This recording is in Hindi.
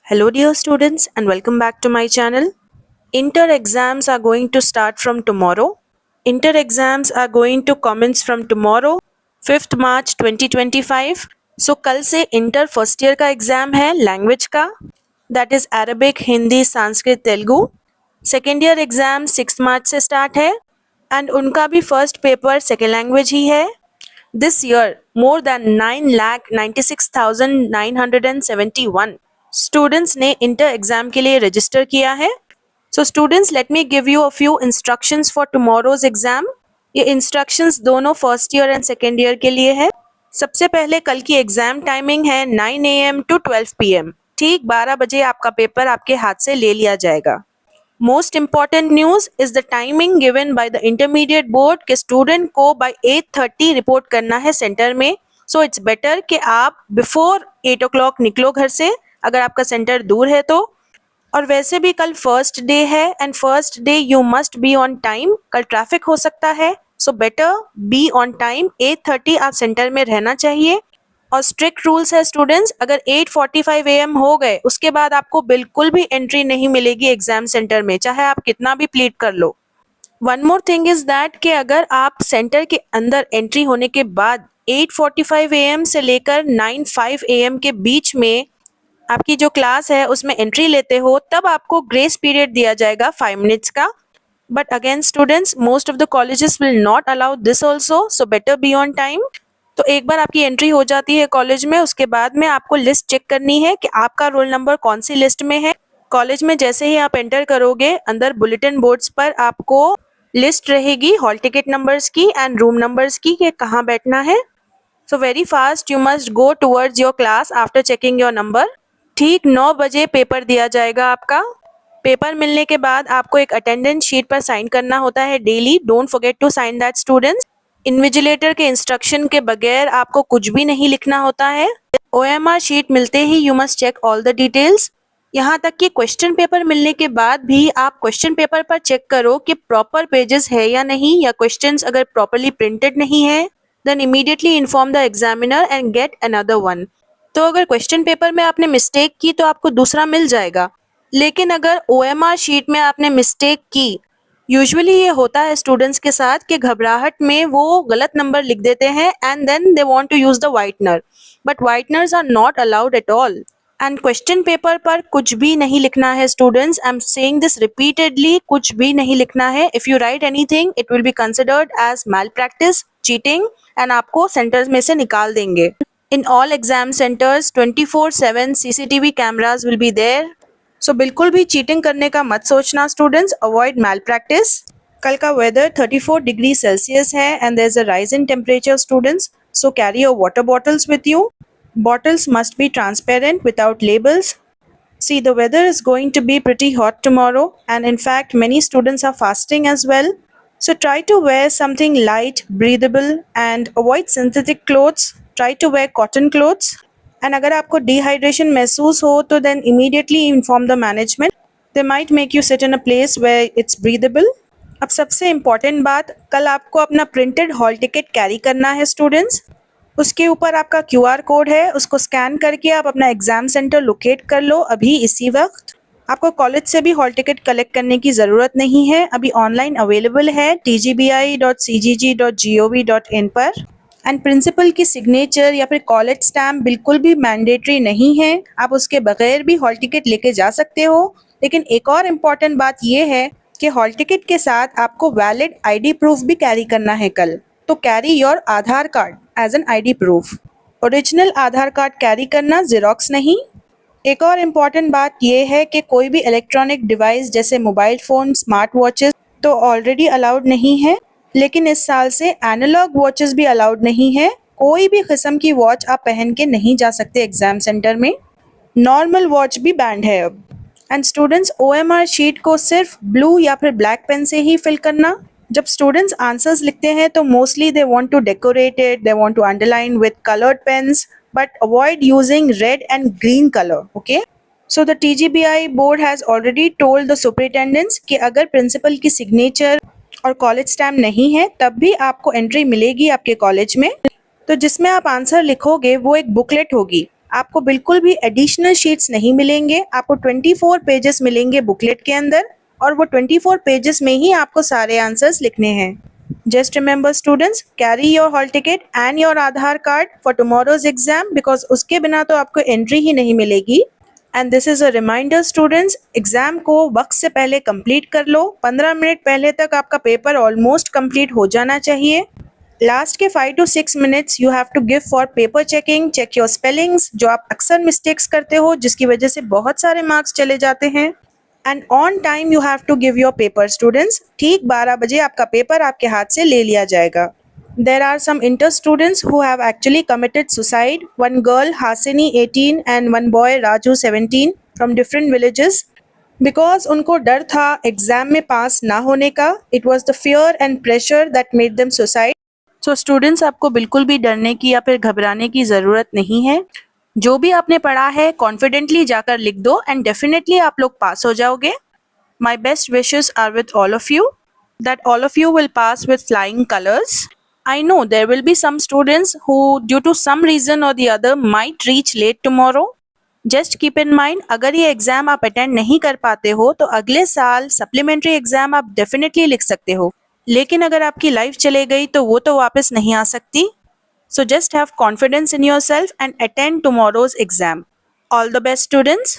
Hello dear students and welcome back to my channel. Inter exams are going to start from tomorrow. Inter exams are going to commence from tomorrow 5th March 2025. So कल से इंटर फर्स्ट ईयर का एग्जाम है लैंग्वेज का, that is Arabic, Hindi, Sanskrit, Telugu. Second year exam 6 मार्च से स्टार्ट है एंड उनका भी फर्स्ट पेपर सेकेंड लैंग्वेज ही है. This year, more than 9,96,971 students ने इंटर एग्जाम के लिए रजिस्टर किया है. So students, let me give you a few instructions for tomorrow's exam. ये instructions दोनों first year and second year के लिए है. सबसे पहले कल की एग्जाम टाइमिंग है 9 AM to 12 PM. ठीक 12 बजे आपका पेपर आपके हाथ से ले लिया जाएगा. Most important news is the timing given by the intermediate board के स्टूडेंट को बाय 8:30 रिपोर्ट करना है सेंटर में. सो इट्स बेटर कि आप बिफोर 8 o'clock निकलो घर से अगर आपका सेंटर दूर है तो. और वैसे भी कल फर्स्ट डे है and first day you must be on time. कल ट्रैफिक हो सकता है, so better be on time. 8:30 आप सेंटर में रहना चाहिए. और स्ट्रिक्ट रूल्स है स्टूडेंट्स, अगर 8:45 AM हो गए उसके बाद आपको बिल्कुल भी एंट्री नहीं मिलेगी एग्जाम सेंटर में, चाहे आप कितना भी प्लीड कर लो. One more thing is that कि अगर आप सेंटर के अंदर एंट्री होने के बाद 8:45 AM से लेकर 9:05 AM के बीच में आपकी जो क्लास है उसमें एंट्री लेते हो तब आपको ग्रेस पीरियड दिया जाएगा 5 मिनट्स का. But again students, most of the colleges will not allow this also, so better be on time. तो एक बार आपकी एंट्री हो जाती है कॉलेज में, उसके बाद में आपको लिस्ट चेक करनी है कि आपका रोल नंबर कौन सी लिस्ट में है. कॉलेज में जैसे ही आप एंटर करोगे अंदर बुलेटिन बोर्ड्स पर आपको लिस्ट रहेगी हॉल टिकट नंबर्स की एंड रूम नंबर्स की कि कहाँ बैठना है. So very fast you must go towards your class after checking your number. ठीक 9 बजे पेपर दिया जाएगा आपका. पेपर मिलने के बाद आपको एक अटेंडेंस शीट पर साइन करना होता है daily. Don't forget to sign that students. Invigilator के इंस्ट्रक्शन के बगैर आपको कुछ भी नहीं लिखना होता है. OMR शीट मिलते ही you must check all the details. यहाँ तक कि क्वेश्चन पेपर मिलने के बाद भी आप क्वेश्चन पेपर पर चेक करो कि प्रॉपर पेजेस है या नहीं, या क्वेश्चंस अगर प्रॉपरली प्रिंटेड नहीं है then immediately inform the examiner and get another one. तो अगर क्वेश्चन पेपर में आपने मिस्टेक की तो आपको दूसरा मिल जाएगा, लेकिन अगर OMR शीट में आपने मिस्टेक की, यूजुअली ये होता है स्टूडेंट्स के साथ कि घबराहट में वो गलत नंबर लिख देते हैं and then they want to use the whitener, but whiteners are not allowed at all. And question paper पर कुछ भी नहीं लिखना है students. I am saying this repeatedly, कुछ भी नहीं लिखना है. If you write anything it will be considered as malpractice, cheating, and आपको सेंटर्स में से निकाल देंगे. In all exam centres 24/7 CCTV cameras will be there. So बिल्कुल भी चीटिंग करने का मत सोचना स्टूडेंट्स. अवॉइड मैल प्रैक्टिस. कल का वेदर 34 डिग्री सेल्सियस है and there is a rise in temperature students. So carry your water bottles with you. Bottles must be transparent without labels. See, the weather is going to be pretty hot tomorrow, and in fact many students are fasting as well. So try to wear something light, breathable, and avoid synthetic clothes. Try to wear cotton clothes. And अगर आपको dehydration महसूस हो तो then immediately inform the management. They might make you sit in a place where it's breathable. अब सबसे important बात, कल आपको अपना printed hall ticket carry करना है students. उसके ऊपर आपका QR कोड है, उसको स्कैन करके आप अपना एग्जाम सेंटर लोकेट कर लो अभी इसी वक्त. आपको कॉलेज से भी हॉल टिकट कलेक्ट करने की ज़रूरत नहीं है, अभी ऑनलाइन अवेलेबल है tgbi.cgg.gov.in पर. एंड प्रिंसिपल की सिग्नेचर या फिर कॉलेज स्टैम्प बिल्कुल भी मैंडेटरी नहीं है, आप उसके बगैर भी हॉल टिकट लेके जा सकते हो. लेकिन एक और इम्पॉर्टेंट बात यह है कि हॉल टिकट के साथ आपको वैलिड ID प्रूफ भी कैरी करना है कल. तो carry your Aadhaar card as an ID proof. Original Aadhaar card carry करना, जेरोक्स नहीं. एक और इम्पॉर्टेंट बात यह है कि कोई भी इलेक्ट्रॉनिक डिवाइस जैसे मोबाइल फ़ोन, स्मार्ट वॉचेस तो ऑलरेडी अलाउड नहीं है, लेकिन इस साल से एनालॉग वॉचेस भी अलाउड नहीं है. कोई भी किस्म की वॉच आप पहन के नहीं जा सकते एग्जाम सेंटर में. नॉर्मल वॉच भी बैंड है अब. एंड स्टूडेंट्स, OMR शीट को सिर्फ ब्लू या फिर ब्लैक पेन से ही फिल करना. जब स्टूडेंट्स आंसर्स लिखते हैं तो mostly they want to decorate it, they want to underline with coloured pens, but avoid using red and green colour. Okay, so the TGBI board has already told the superintendents कि अगर प्रिंसिपल की सिग्नेचर और कॉलेज स्टैम्प नहीं है तब भी आपको एंट्री मिलेगी आपके कॉलेज में. तो जिसमें आप आंसर लिखोगे वो एक बुकलेट होगी, आपको बिल्कुल भी एडिशनल शीट्स नहीं मिलेंगे, आपको 24 पेजेस मिलेंगे बुकलेट के अंदर और वो 24 पेजेस में ही आपको सारे आंसर्स लिखने हैं। Just remember students, carry your hall ticket and your Aadhaar card for tomorrow's exam, because उसके बिना तो आपको एंट्री ही नहीं मिलेगी। And this is a reminder students, exam को वक्त से पहले कंप्लीट कर लो। 15 मिनट पहले तक आपका पेपर ऑलमोस्ट कंप्लीट हो जाना चाहिए। लास्ट के 5 to 6 minutes you have to give for paper checking, check your spellings, जो आप अक्सर मिस्टेक्स करते हो जिसकी वजह से बहुत सारे मार्क्स चले जाते हैं। And on time you have to give your paper students, ठीक 12 बजे आपका पेपर आपके हाथ से ले लिया जाएगा। There are some inter students who have actually committed suicide. One girl, Hasini 18, and one boy, Raju 17, from different villages. Because उनको डर था एग्जाम में पास ना होने का, it was the fear and pressure that made them suicide. So students, आपको बिल्कुल भी डरने की या फिर घबराने की ज़रूरत नहीं है। जो भी आपने पढ़ा है कॉन्फिडेंटली जाकर लिख दो एंड डेफिनेटली आप लोग पास हो जाओगे। My best wishes are with all of you, that all of you will pass with flying colors. I know there will be some students who, due to some reason or the other, might reach late tomorrow. Just keep in mind, अगर ये एग्जाम आप अटेंड नहीं कर पाते हो तो अगले साल सप्लीमेंट्री एग्जाम आप डेफिनेटली लिख सकते हो, लेकिन अगर आपकी लाइफ चले गई तो वो तो वापस नहीं आ सकती। So just have confidence in yourself and attend tomorrow's exam. All the best, students.